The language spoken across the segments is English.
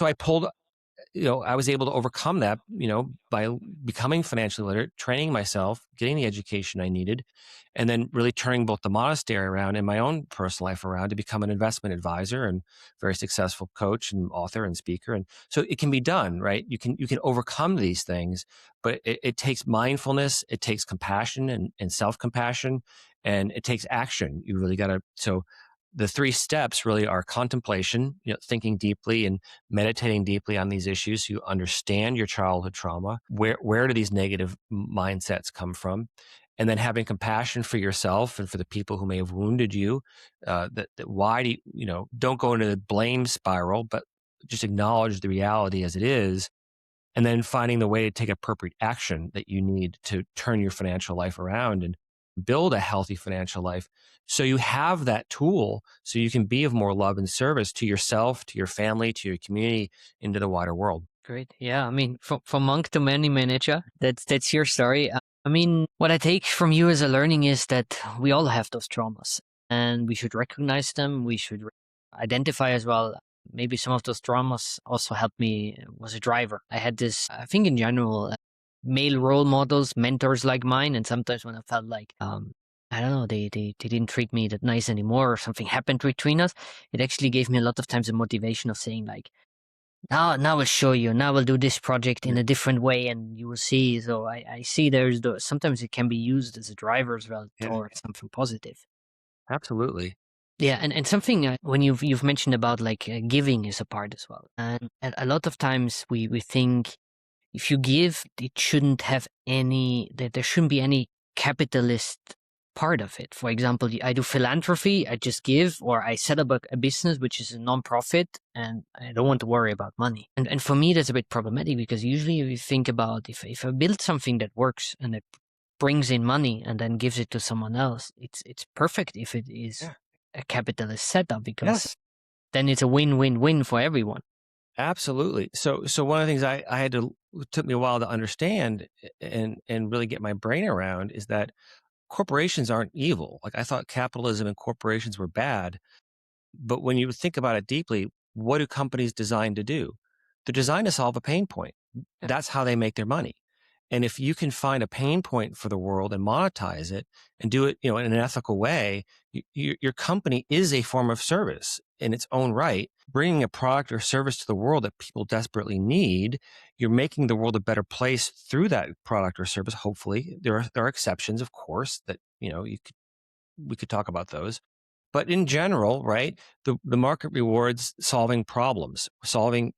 So I was able to overcome that, by becoming financially literate, training myself, getting the education I needed, and then really turning both the monastery around and my own personal life around to become an investment advisor and very successful coach and author and speaker. And so it can be done, right? You can overcome these things, but it takes mindfulness, it takes compassion and self-compassion, and it takes action. You really got to, so the three steps really are contemplation, thinking deeply and meditating deeply on these issues. So you understand your childhood trauma. Where do these negative mindsets come from? And then having compassion for yourself and for the people who may have wounded you. That why do don't go into the blame spiral, but just acknowledge the reality as it is, and then finding the way to take appropriate action that you need to turn your financial life around and build a healthy financial life. So you have that tool so you can be of more love and service to yourself, to your family, to your community, into the wider world. Great. Yeah. I mean, from monk to money manager, that's your story. I mean, what I take from you as a learning is that we all have those traumas and we should recognize them. We should identify as well. Maybe some of those traumas also helped me was a driver. I had this, I think in general, male role models, mentors like mine. And sometimes when I felt like, I don't know, they didn't treat me that nice anymore or something happened between us, it actually gave me a lot of times a motivation of saying like, now I'll show you. Now we'll do this project in a different way, and you will see. So I see sometimes it can be used as a driver as well Yeah, towards something positive. absolutely. Yeah, and something when you've mentioned about like giving is a part as well, and a lot of times we think if you give, it shouldn't have any, there shouldn't be any capitalist part of it. For example, I do philanthropy, I just give, or I set up a business which is a non-profit and I don't want to worry about money. And for me, that's a bit problematic because usually we think about if I build something that works and it brings in money and then gives it to someone else, it's perfect if it is Yeah. a capitalist setup because Yes. then it's a win-win-win for everyone. Absolutely. So one of the things I had to took me a while to understand and really get my brain around is that corporations aren't evil. Like I thought capitalism and corporations were bad, but when you think about it deeply, what do companies designed to do? They're designed to solve a pain point. Yeah. That's how they make their money. And if you can find a pain point for the world and monetize it and do it, in an ethical way, your company is a form of service in its own right. Bringing a product or service to the world that people desperately need, you're making the world a better place through that product or service. Hopefully, there are exceptions, of course, that we could talk about those. But in general, right, the market rewards solving problems, finding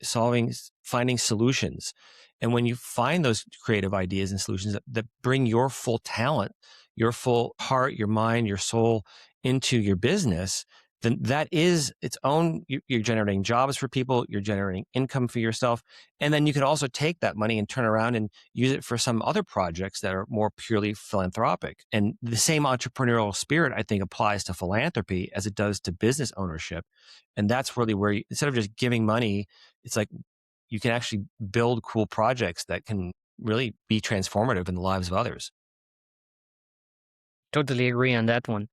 solutions. And when you find those creative ideas and solutions that bring your full talent, your full heart, your mind, your soul into your business, then that is its own, you're generating jobs for people, you're generating income for yourself. And then you can also take that money and turn around and use it for some other projects that are more purely philanthropic. And the same entrepreneurial spirit, I think, applies to philanthropy as it does to business ownership. And that's really where instead of just giving money, it's like you can actually build cool projects that can really be transformative in the lives of others. Totally agree on that one.